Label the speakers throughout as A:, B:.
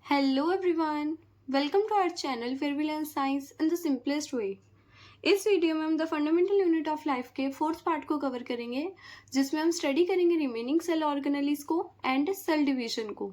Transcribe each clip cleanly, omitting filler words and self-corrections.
A: Hello everyone, welcome to our channel where we learn science in the simplest way। इस video में हम the fundamental unit of life के fourth part को cover करेंगे, जिसमें हम स्टडी करेंगे रिमेनिंग सेल ऑर्गेनेलिज को एंड सेल डिवीजन को।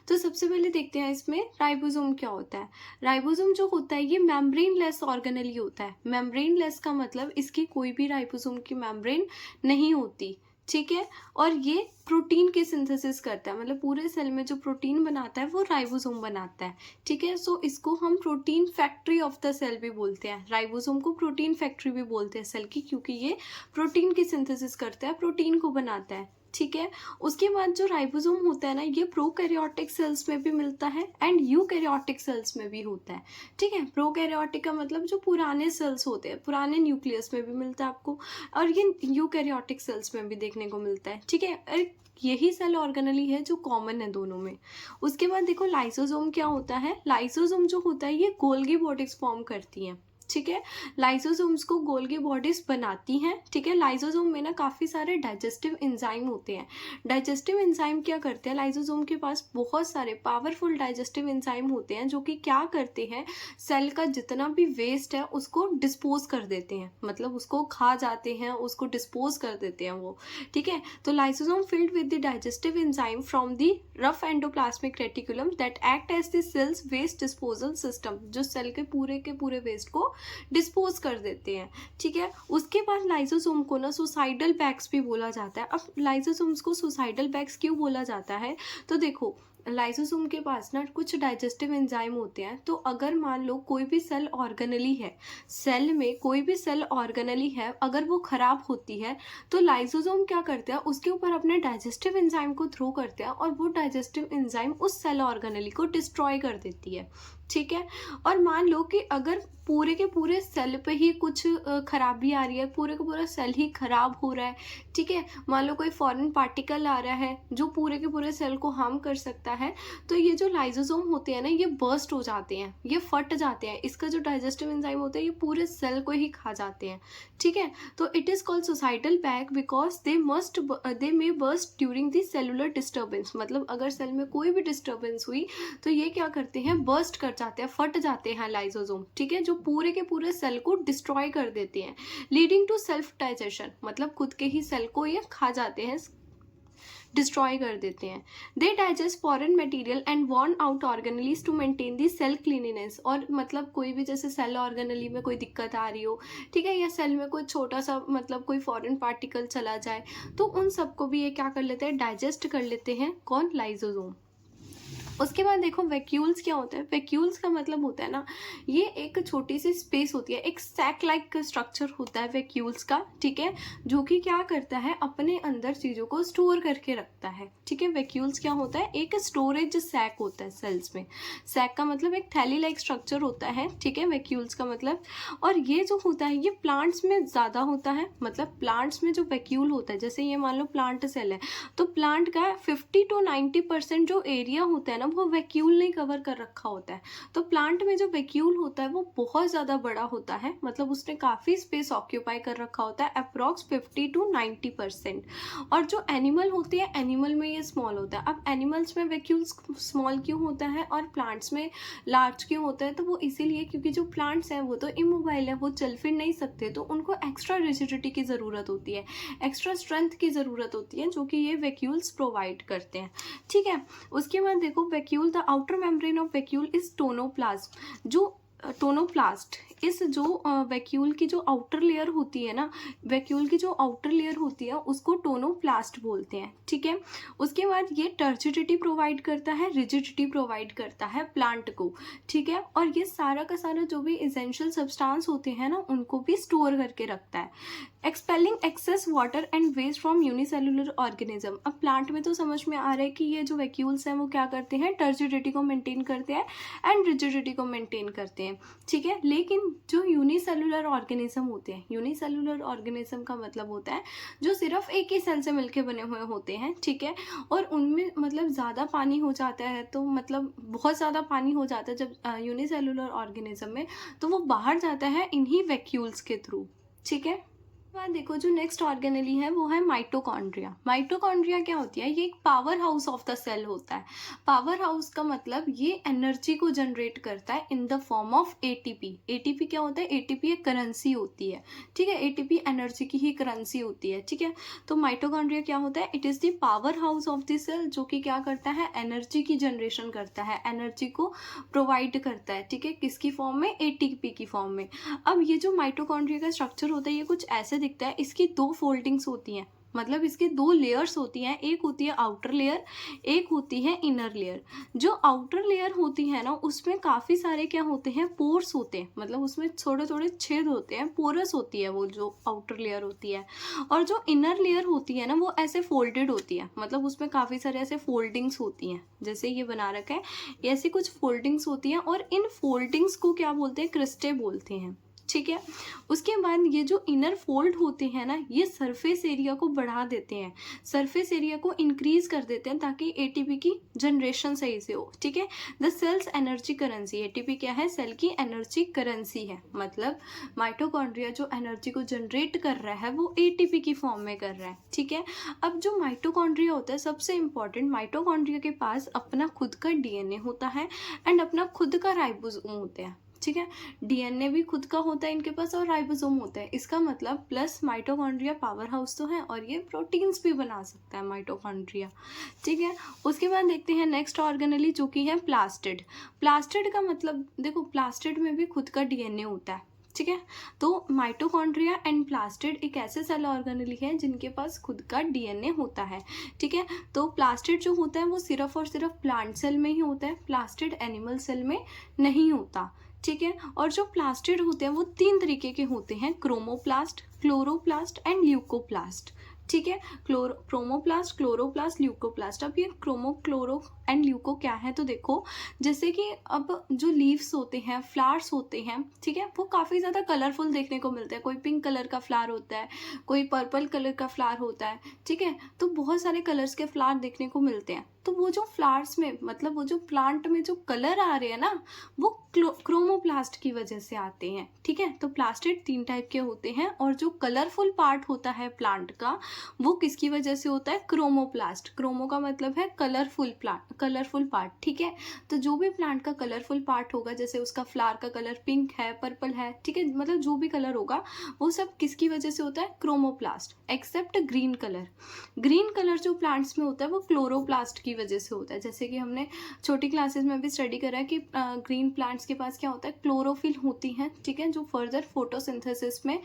A: तो सबसे पहले देखते हैं इसमें राइबोसोम क्या होता है। राइबोसोम जो होता है ये मेम्ब्रेन लेस ऑर्गेनेली होता है। मेम्ब्रेन लेस का मतलब इसकी कोई भी राइबोसोम की मेम्ब्रेन नहीं होती, ठीक है। और ये प्रोटीन की सिंथेसिस करता है, मतलब पूरे सेल में जो प्रोटीन बनाता है वो राइबोसोम बनाता है, ठीक है। सो इसको हम protein factory of the cell भी बोलते हैं। राइबोसोम को प्रोटीन फैक्ट्री भी बोलते हैं सेल की, क्योंकि ये प्रोटीन की सिंथेसिस करता है, प्रोटीन को बनाता है, ठीक है। उसके बाद जो राइबोसोम होता है ना, ये प्रोकैरियोटिक सेल्स में भी मिलता है एंड यूकैरियोटिक सेल्स में भी होता है, ठीक है। प्रोकैरियोटिक का मतलब जो पुराने सेल्स होते हैं, पुराने न्यूक्लियस में भी मिलता है आपको, और ये यूकैरियोटिक सेल्स में भी देखने को मिलता है, ठीक है। यही सेल ऑर्गेनेली है जो कॉमन है दोनों में। उसके बाद देखो लाइसोसोम क्या होता है। लाइसोसोम जो होता है ये गोल्गी बॉडीज फॉर्म करती हैं, ठीक है। लाइसोसोम्स को गोल्गी बॉडीज बनाती हैं, ठीक है। लाइसोसोम में ना काफ़ी सारे डाइजेस्टिव एंजाइम होते हैं। डाइजेस्टिव एंजाइम क्या करते हैं, लाइसोसोम के पास बहुत सारे पावरफुल डाइजेस्टिव एंजाइम होते हैं जो कि क्या करते हैं, सेल का जितना भी वेस्ट है उसको डिस्पोज कर देते हैं, मतलब उसको खा जाते हैं, उसको डिस्पोज कर देते हैं वो, ठीक है। तो lysosome filled with the digestive enzyme from the rough endoplasmic reticulum that act as the cell's waste disposal system, जो सेल के पूरे वेस्ट को डिस्पोज कर देते हैं, ठीक है। उसके बाद लाइसोसोम को ना सुसाइडल बैग्स भी बोला जाता है। अब लाइसोसोम्स को सुसाइडल बैग्स क्यों बोला जाता है, तो देखो लाइसोसोम के पास ना कुछ डाइजेस्टिव एंजाइम होते हैं। तो अगर मान लो कोई भी सेल ऑर्गेनेली है, सेल में कोई भी सेल ऑर्गेनेली है, अगर वो खराब होती है तो लाइसोसोम क्या करते हैं, उसके ऊपर अपने डाइजेस्टिव एंजाइम को थ्रो करते हैं और वो डाइजेस्टिव एंजाइम उस सेल ऑर्गेनेली को डिस्ट्रॉय कर देती है, ठीक है। और मान लो कि अगर पूरे के पूरे सेल पे ही कुछ खराबी आ रही है, पूरे का पूरा सेल ही खराब हो रहा है, ठीक है। मान लो कोई फॉरेन पार्टिकल आ रहा है जो पूरे के पूरे सेल को हार्म कर सकता है, तो ये जो लाइसोसोम होते हैं ना, ये बर्स्ट हो जाते हैं, ये फट जाते हैं। इसका जो डाइजेस्टिव एंजाइम होता है ये पूरे सेल को ही खा जाते हैं, ठीक है। तो it is called suicidal bag because they may burst during the cellular disturbance, मतलब अगर सेल में कोई भी डिस्टर्बेंस हुई तो ये क्या करते हैं, बर्स्ट कर जाते हैं, फट जाते हैं लाइसोसोम, ठीक है, जो पूरे के पूरे सेल को डिस्ट्रॉय कर देते हैं, लीडिंग टू सेल्फ डाइजेशन, मतलब खुद के ही सेल को ये खा जाते हैं, डिस्ट्रॉय कर देते हैं। They digest foreign material and worn out organelles to maintain the cell cleanliness, और मतलब कोई भी जैसे सेल ऑर्गेनली में कोई दिक्कत आ रही हो, ठीक है, या सेल में कोई छोटा सा मतलब कोई फॉरेन पार्टिकल चला जाए, तो उन सबको भी ये क्या कर लेते हैं, डाइजेस्ट कर लेते हैं, कौन, लाइसोसोम। उसके बाद देखो वैक्यूल्स क्या होता है। वैक्यूल्स का मतलब होता है ना, ये एक छोटी सी स्पेस होती है, एक सैक लाइक स्ट्रक्चर होता है वैक्यूल्स का, ठीक है, जो कि क्या करता है, अपने अंदर चीज़ों को स्टोर करके रखता है, ठीक है। वैक्यूल्स क्या होता है, एक स्टोरेज सैक होता है सेल्स में। सैक का मतलब एक थैली लाइक स्ट्रक्चर होता है, ठीक है, वैक्यूल्स का मतलब। और ये जो होता है ये प्लांट्स में ज़्यादा होता है, मतलब प्लांट्स में जो वैक्यूल होता है, जैसे ये मान लो प्लांट सेल है, तो प्लांट का 50 to 90% जो एरिया होता है ना, वो वैक्यूल ने कवर कर रखा होता है। तो प्लांट में जो वैक्यूल होता है वो बहुत ज़्यादा बड़ा होता है, मतलब उसने काफ़ी स्पेस ऑक्यूपाई कर रखा होता है, अप्रॉक्स 50 to 90%। और जो एनिमल होते हैं, एनिमल में ये स्मॉल होता है। अब एनिमल्स में वैक्यूल स्मॉल क्यों होता है और प्लांट्स में लार्ज क्यों होता है, तो वो इसीलिए क्योंकि जो प्लांट्स हैं वो तो इमोबाइल है, वो चल फिर नहीं सकते, तो उनको एक्स्ट्रा रिजिडिटी की ज़रूरत होती है, एक्स्ट्रा स्ट्रेंथ की ज़रूरत होती है, जो कि ये वैक्यूल्स प्रोवाइड करते हैं, ठीक है। उसके बाद देखो vacuole, the outer membrane of vacuole is tonoplasm, जो टोनोप्लास्ट, इस जो वैक्यूल की जो आउटर लेयर होती है ना, वैक्यूल की जो आउटर लेयर होती है उसको टोनोप्लास्ट बोलते हैं, ठीक है। उसके बाद ये टर्जिडिटी प्रोवाइड करता है, रिजिडिटी प्रोवाइड करता है प्लांट को, ठीक है। और ये सारा का सारा जो भी एसेंशियल सब्सटेंस होते हैं ना, उनको भी स्टोर करके रखता है। Expelling excess water and waste from unicellular organism. अब प्लांट में तो समझ में आ रहा है कि ये जो वैक्यूल्स हैं वो क्या करते हैं, टर्जिडिटी को मेंटेन करते हैं एंड रिजिडिटी को मेंटेन करते हैं, ठीक है। लेकिन जो यूनिसेलुलर ऑर्गेनिज्म होते हैं, यूनिसेलुलर ऑर्गेनिज्म का मतलब होता है जो सिर्फ एक ही सेल से मिलकर बने हुए होते हैं, ठीक है। और उनमें मतलब ज़्यादा पानी हो जाता है, तो मतलब बहुत ज़्यादा पानी हो जाता है जब यूनिसेलुलर ऑर्गेनिज्म में, तो वो बाहर जाता है इन्हीं वैक्यूल्स के थ्रू, ठीक है। बाद देखो जो नेक्स्ट ऑर्गेनेली है वो है माइटोकॉन्ड्रिया। माइटोकॉन्ड्रिया क्या होती है, ये एक powerhouse of the cell होता है। पावर हाउस का मतलब ये एनर्जी को जनरेट करता है in the form of ATP. ATP क्या होता है, एटीपी एक करेंसी होती है, ठीक है, एटीपी एनर्जी की ही करेंसी होती है, ठीक है। तो माइटोकॉन्ड्रिया क्या होता है, it is the powerhouse of the cell, जो कि क्या करता है, एनर्जी की जनरेशन करता है, एनर्जी को प्रोवाइड करता है, ठीक है, किसकी फॉर्म में, एटीपी की फॉर्म में। अब ये जो माइटोकॉन्ड्रिया का स्ट्रक्चर होता है ये कुछ ऐसे दिखता है। इसकी दो फोल्डिंग्स होती हैं, मतलब इसकी दो लेयर्स होती हैं, एक होती है आउटर लेयर, एक होती है इनर लेयर। जो आउटर लेयर होती है ना उसमें काफ़ी सारे क्या होते हैं, पोर्स होते हैं, मतलब उसमें थोड़े थोड़े छेद होते हैं, पोरस होती है वो जो आउटर लेयर होती है। और जो इनर लेयर होती है ना वो ऐसे फोल्डेड होती है, मतलब उसमें काफ़ी सारे ऐसे फोल्डिंग्स होती हैं, जैसे ये बना रखा है, ऐसी कुछ फोल्डिंग्स होती हैं। और इन फोल्डिंग्स को क्या बोलते हैं, क्रिस्टे बोलते हैं, ठीक है। उसके बाद ये जो इनर फोल्ड होते हैं ना ये सरफेस एरिया को बढ़ा देते हैं, सरफेस एरिया को इंक्रीज कर देते हैं ताकि एटीपी की जनरेशन सही से हो, ठीक है। The cell's energy currency, ATP क्या है, सेल की एनर्जी करेंसी है, मतलब माइटोकॉन्ड्रिया जो एनर्जी को जनरेट कर रहा है वो एटीपी की फॉर्म में कर रहा है, ठीक है। अब जो माइटोकॉन्ड्रिया होता है, सबसे इंपॉर्टेंट, माइटोकॉन्ड्रिया के पास अपना खुद का डीएनए होता है एंड अपना खुद का राइबोसोम होते हैं, ठीक है। डीएनए भी खुद का होता है इनके पास और राइबोसोम होता है। इसका मतलब प्लस माइटोकॉन्ड्रिया पावर हाउस तो है और ये प्रोटीन्स भी बना सकता है माइटोकॉन्ड्रिया, ठीक है। उसके बाद देखते हैं नेक्स्ट ऑर्गेनेली जो कि है प्लास्टिड। प्लास्टिड का मतलब देखो, प्लास्टिड में भी खुद का डीएनए होता है, ठीक है। तो माइटोकॉन्ड्रिया एंड प्लास्टिड एक ऐसे सेल ऑर्गेनेली है जिनके पास खुद का डीएनए होता है, ठीक है। तो प्लास्टिड जो होता है वो सिर्फ और सिर्फ प्लांट सेल में ही होता है, प्लास्टिड एनिमल सेल में नहीं होता, ठीक है। और जो प्लास्टिड होते हैं वो तीन तरीके के होते हैं, क्रोमोप्लास्ट, क्लोरोप्लास्ट एंड ल्यूकोप्लास्ट, ठीक है। Chromoplast, chloroplast, leucoplast. अब ये क्रोमो, क्लोरो एंड ल्यूको क्या है, तो देखो जैसे कि अब जो लीव्स होते हैं, फ्लावर्स होते हैं, ठीक है, वो काफ़ी ज़्यादा कलरफुल देखने को मिलते हैं। कोई पिंक कलर का फ्लावर होता है, कोई पर्पल कलर का फ्लावर होता है, ठीक है। तो बहुत सारे कलर्स के फ्लावर देखने को मिलते हैं। तो वो जो फ्लावर्स में, मतलब वो जो प्लांट में जो कलर आ रहे हैं ना वो क्रोमोप्लास्ट की वजह से आते हैं, ठीक है। तो प्लास्टिड तीन टाइप के होते हैं और जो कलरफुल पार्ट होता है प्लांट का वो किसकी वजह से होता है, क्रोमोप्लास्ट। क्रोमो का मतलब है कलरफुल प्लांट, कलरफुल पार्ट, ठीक है। तो जो भी प्लांट का कलरफुल पार्ट होगा, जैसे उसका फ्लावर का कलर पिंक है, पर्पल है, ठीक है, मतलब जो भी कलर होगा वो सब किसकी वजह से होता है, chromoplast, except green colour. Green colour जो प्लांट्स में होता है वो क्लोरोप्लास्ट की वजह से होता है। जैसे कि हमने छोटी क्लासेस में भी स्टडी करा है कि ग्रीन प्लांट्स के पास क्या होता है, क्लोरोफिल होती है, ठीक है, जो फर्दर फोटोसिंथेसिस में,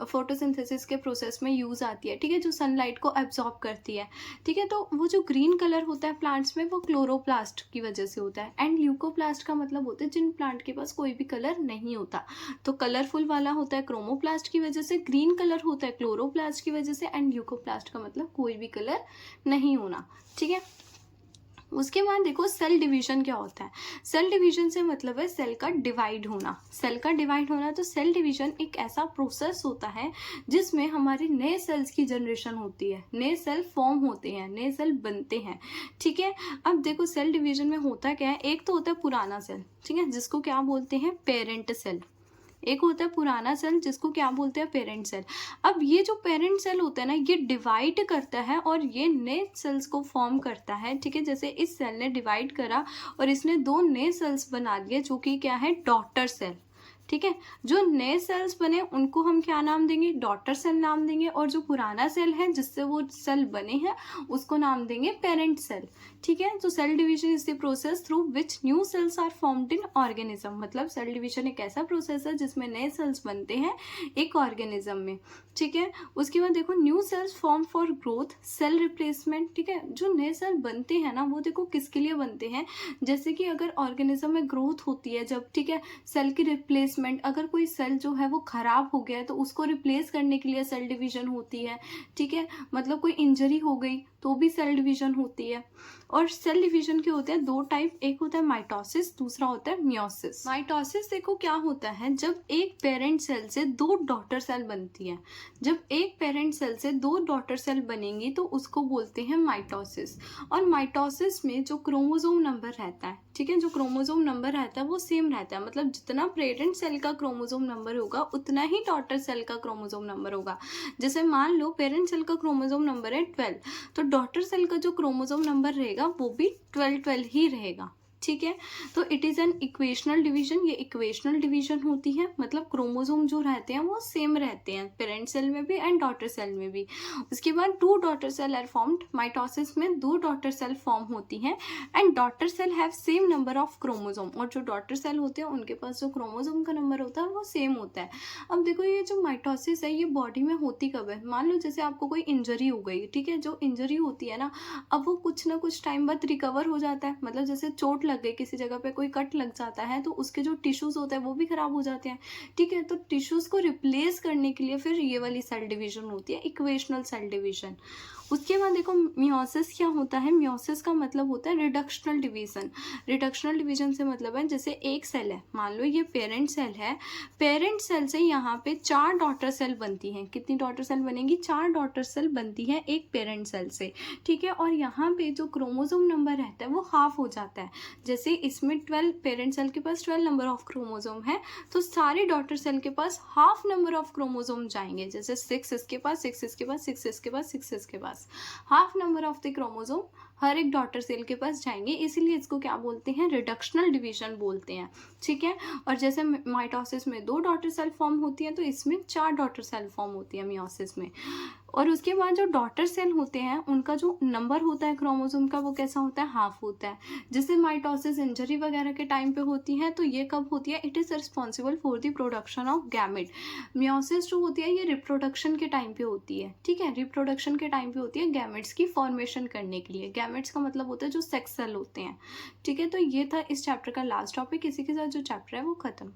A: फोटोसिंथेसिस के प्रोसेस में यूज़ आती है, ठीक है, जो सनलाइट को एब्जॉर्ब करती है, ठीक है। तो वो जो ग्रीन कलर होता है प्लांट्स में वो क्लोरोप्लास्ट की वजह से होता है। एंड ल्यूकोप्लास्ट का मतलब होता है जिन प्लांट के पास कोई भी कलर नहीं होता। तो कलरफुल वाला होता है क्रोमोप्लास्ट की वजह से, ग्रीन कलर होता है क्लोरोप्लास्ट की वजह से, एंड ल्यूकोप्लास्ट का मतलब कोई भी कलर नहीं होना, ठीक है। उसके बाद देखो सेल डिवीजन क्या होता है। सेल डिवीजन से मतलब है सेल का डिवाइड होना। सेल का डिवाइड होना, तो सेल डिवीजन एक ऐसा प्रोसेस होता है जिसमें हमारे नए सेल्स की जनरेशन होती है, नए सेल फॉर्म होते हैं, नए सेल बनते हैं, ठीक है। अब देखो सेल डिवीजन में होता क्या है, एक तो होता है पुराना सेल, ठीक है, जिसको क्या बोलते हैं, पेरेंट सेल। एक होता है पुराना सेल जिसको क्या बोलते हैं, पेरेंट सेल। अब ये जो पेरेंट सेल होता है ना ये डिवाइड करता है और ये नए सेल्स को फॉर्म करता है, ठीक है। जैसे इस सेल ने डिवाइड करा और इसने दो नए सेल्स बना दिए जो कि क्या है, डॉटर सेल, ठीक है। जो नए सेल्स बने उनको हम क्या नाम देंगे, डॉटर सेल नाम देंगे, और जो पुराना सेल है जिससे वो सेल बने हैं उसको नाम देंगे पेरेंट सेल, ठीक है। तो cell division is the process through which new cells are formed in organism. मतलब सेल डिवीजन एक ऐसा प्रोसेस है जिसमें नए सेल्स बनते हैं एक ऑर्गेनिज्म में, ठीक है। उसके बाद देखो new cells form for growth, cell replacement, ठीक है। जो नए सेल बनते हैं ना वो देखो किसके लिए बनते हैं, जैसे कि अगर ऑर्गेनिज्म में ग्रोथ होती है जब, ठीक है, सेल की रिप्लेसमेंट, अगर कोई सेल जो है वो खराब हो गया है तो उसको रिप्लेस करने के लिए सेल डिवीजन होती है, ठीक है। मतलब कोई इंजरी हो गई तो भी सेल डिवीजन होती है। और सेल डिवीजन के होते हैं दो टाइप, एक होता है माइटोसिस, दूसरा होता है मियोसिस। माइटोसिस देखो क्या होता है, जब एक पेरेंट सेल से दो डॉटर सेल बनती है, जब एक पेरेंट सेल से दो डॉटर सेल बनेंगी तो उसको बोलते हैं माइटोसिस। और माइटोसिस में जो क्रोमोसोम नंबर रहता है, ठीक है, जो क्रोमोसोम नंबर रहता है वो सेम रहता है, मतलब जितना पेरेंट सेल का क्रोमोसोम नंबर होगा उतना ही डॉटर सेल का क्रोमोसोम नंबर होगा। जैसे मान लो पेरेंट सेल का क्रोमोसोम नंबर है 12, तो डॉटर सेल का जो क्रोमोसोम नंबर रहेगा वो भी 12 ही रहेगा, ठीक है। तो it is an equational division, ये इक्वेशनल डिवीजन होती है, मतलब क्रोमोसोम जो रहते हैं वो सेम रहते हैं पेरेंट सेल में भी एंड डॉटर सेल में भी। उसके बाद two daughter cell are formed, mitosis में दो डॉटर सेल फॉर्म होती हैं and daughter cell have same number of chromosome, और जो डॉटर सेल होते हैं उनके पास जो क्रोमोसोम का नंबर होता है वो सेम होता है। अब देखो ये जो माइटोसिस है ये बॉडी में होती कब है, मान लो जैसे आपको कोई इंजरी हो गई, ठीक है, जो इंजरी होती है ना, अब वो कुछ ना कुछ टाइम बाद रिकवर हो जाता है, मतलब जैसे चोट लग गई, किसी जगह पे कोई कट लग जाता है तो उसके जो टिश्यूज होते हैं वो भी खराब हो जाते हैं, ठीक है। तो टिश्यूज को रिप्लेस करने के लिए फिर ये वाली सेल डिवीजन होती है, इक्वेशनल सेल डिवीजन। उसके बाद देखो मियोसिस क्या होता है, मियोसिस का मतलब होता है रिडक्शनल डिवीजन। रिडक्शनल डिवीजन से मतलब है जैसे एक सेल है, मान लो ये पेरेंट सेल है, पेरेंट सेल से यहाँ पे 4 डॉटर सेल बनती हैं, कितनी डॉटर सेल बनेगी, 4 डॉटर सेल बनती है एक पेरेंट सेल से, ठीक है। और यहाँ पे जो क्रोमोसोम नंबर रहता है वो हाफ हो जाता है, जैसे इसमें 12, पेरेंट सेल के पास 12 नंबर ऑफ क्रोमोसोम है तो सारे डॉटर सेल के पास हाफ नंबर ऑफ क्रोमोसोम जाएंगे, जैसे 6 इसके पास, 6 इसके पास, 6 इसके पास, 6 इसके पास, half number of the chromosome हर एक डॉटर सेल के पास जाएंगे, इसीलिए इसको क्या बोलते हैं, रिडक्शनल डिवीजन बोलते हैं, ठीक है। और जैसे माइटोसिस में 2 डॉटर सेल फॉर्म होती है तो इसमें 4 डॉटर सेल फॉर्म होती है मियोसिस में। और उसके बाद जो डॉटर सेल होते हैं उनका जो नंबर होता है क्रोमोसोम का वो कैसा होता है, हाफ होता है। जैसे माइटोसिस इंजरी वगैरह के टाइम पे होती है तो ये कब होती है, it is responsible for the production of gamete. Meiosis जो होती है ये रिप्रोडक्शन के टाइम पे होती है, ठीक है, रिप्रोडक्शन के टाइम पे होती है गैमेट्स की फॉर्मेशन करने के लिए। गैमेट्स का मतलब होता है जो सेक्स सेल होते हैं, ठीक है। तो ये था इस चैप्टर का लास्ट टॉपिक, इसी के साथ जो चैप्टर है वो खत्म।